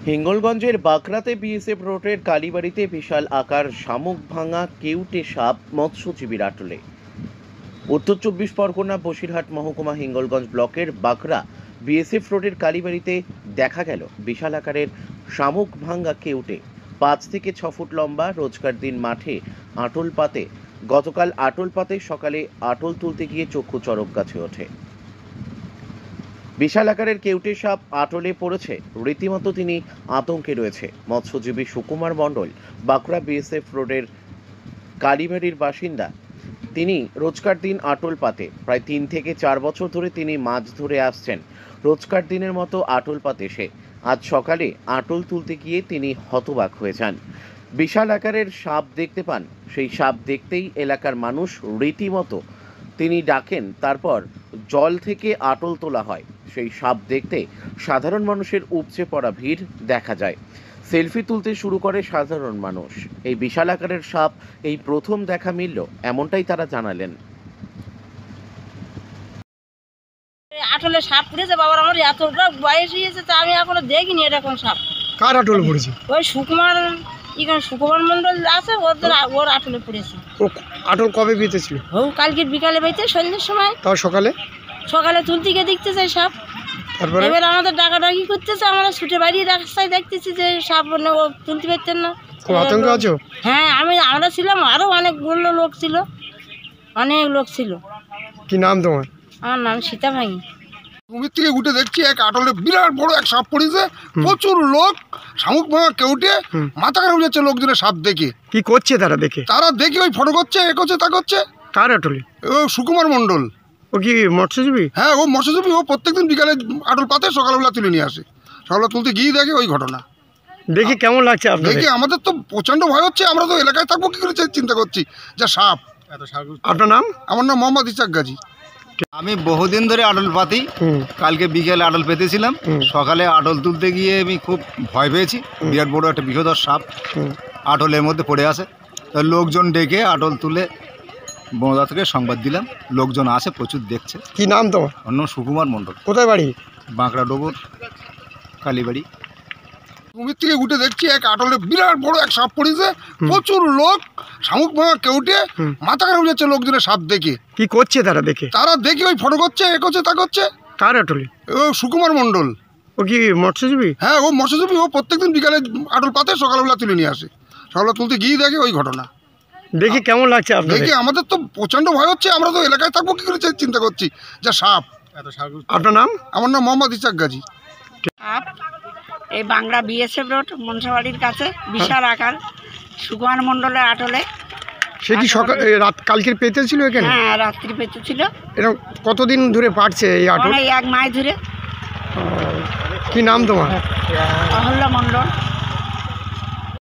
হিঙ্গলগঞ্জের বাঁকড়াতে BSF রোডের কালীবাড়িতে বিশাল আকার শামুক ভাঙা কেউটে সাপ মৎস্যজীবীর আটলে। উত্তর চব্বিশ পরগনা বসিরহাট মহকুমা হিঙ্গলগঞ্জ ব্লকের বাঁকড়া বিএসএফ রোডের কালীবাড়িতে দেখা গেল বিশাল আকারের শামুক ভাঙা কেউটে। 5 থেকে 6 ফুট লম্বা। রোজকার দিন মাঠে আটল পাতে গতকাল আটল পাতে সকালে আটল তুলতে গিয়ে চক্ষু চড়ক গাছে ওঠে। বিশাল আকারের কেউটে সাপ আটলে পড়েছে, রীতিমতো তিনি আতঙ্কে রয়েছে। মৎস্যজীবী সুকুমার মণ্ডল বাঁকড়া বিএসএফ রোডের কালীবাড়ির বাসিন্দা। তিনি রোজকার দিন আটল পাতে প্রায় 3 থেকে 4 বছর ধরে তিনি মাছ ধরে আসছেন। রোজকার দিনের মতো আটল পাতে সে আজ সকালে আটল তুলতে গিয়ে তিনি হতবাক হয়ে যান। বিশাল আকারের সাপ দেখতে পান। সেই সাপ দেখতেই এলাকার মানুষ রীতিমতো তিনি ডাকেন। তারপর জল থেকে আটল তোলা হয়। সেই সাপ দেখতে সাধারণ মানুষের উপচে পড়া ভিড় দেখা যায়। সেলফি তুলতে শুরু করে সাধারণ মানুষ। এই বিশাল আকারের সাপ এই প্রথম দেখা মিলল, এমনটাই তারা জানালেন। আটলে সাপ পড়েছে বাবার, আমার এতটা বয়স হয়েছে তা আমি এখনো দেখিনি এরকম সাপ। কার আটলে পড়েছে? ওই সুকুমার মণ্ডল আছে, ওর আটলে পড়েছে। ও আটল কবে বেঁচেছিল? ও কালকের বিকালে বেঁচে সন্ধ্যের সময়। তাও সকালে তুলতে গিয়ে দেখতেছে সাপ। তারপরে এবার আমাদের ডাকাডাকি করতেছে, আমরা ছুটে বাড়িয়ে রাস্তায় দেখতেছি যে সাপ ও তুলতে পারতেন না। খুব আতঙ্ক আছো? হ্যাঁ, আমরা ছিলাম, আরো অনেকগুলো লোক ছিল, অনেক লোক ছিল। কি নাম তোমার? আমার নাম সীতা ভাঙি। কুমির থেকে উঠে দেখছি এক আটলে বিরাট বড় এক সাপ পড়েছে। প্রচুর লোক, শামুক ভাঙা কেউটে, মাথা খারাপ যাচ্ছে লোকজনের সাপ দেখে। কি করছে তারা দেখে? ওই ফটো করছে, এ করছে, তা করছে। কার আটলে? ও সুকুমার মণ্ডল। ও কি মৎস্যজীবী? হ্যাঁ, ও মৎস্যজীবী। ও প্রত্যেকদিন বিকালে আটল পাতে সকালবেলা তুলে নিয়ে আসে। সকালবেলা তুলতে গিয়ে দেখে ওই ঘটনা। দেখে কেমন লাগছে আপনাদের? দেখে আমাদের তো প্রচন্ড ভয় হচ্ছে। আমরা তো এলাকায় থাকবো কি করে চিন্তা করছি যা সাপ। আপনার নাম? আমার নাম মোহাম্মদ ইসাক গাজী। আমি বহুদিন ধরে আটল পাতি। কালকে বিকেলে আটল পেতেছিলাম। সকালে আটল তুলতে গিয়ে আমি খুব ভয় পেয়েছি। বিরাট বড় একটা বিষধর সাপ আটলের মধ্যে পড়ে আছে। তো লোকজন ডেকে আটল তুলে বনদা থেকে সংবাদ দিলাম। লোকজন আসে, প্রচুর দেখছে। কি নাম তোমার? অন্য সুকুমার মণ্ডল। কোথায় বাড়ি? বাঁকড়া ডোবর, কালীবাড়ি। কুমির থেকে উঠে দেখছি এক আটলে বিরাট বড় এক সাপ পড়েছে। প্রচুর লোক, শামুক ভাঙা কেউটে, মাথা খারাপ যাচ্ছে লোকজনের সাপ দেখে। কি করছে তারা দেখে? ওই ফটো করছে, এ করছে, তা করছে। কার আটলে? ও সুকুমার মণ্ডল। ও কি মৎস্যজীবী? হ্যাঁ, ও মৎস্যজীবী। ও প্রত্যেকদিন বিকালে আটল পাতে সকালবেলা তুলে নিয়ে আসে। সকালবেলা তুলতে গিয়ে দেখে ওই ঘটনা। দেখে কেমন লাগছে আপনাদের? দেখে আমাদের তো প্রচন্ড ভয় হচ্ছে। আমরা তো এলাকায় থাকবো কি করে চিন্তা করছি যা সাপ। আপনার নাম? আমার নাম মোহাম্মদ ইসাক গাজী। এই বাংলা বিএসএফ রোড মনসাবাড়ির কাছে বিশাল আকার সুকুমার মণ্ডলের আটলে। সে কি রাত কালকের পেতেছিল এখানে? হ্যাঁ, রাত্রি পেতেছিল। এরকম কতদিন ধরে পাটছে এই আটল? 1 মাস ধরে। কি নাম তোমার? অহল্যা মণ্ডল।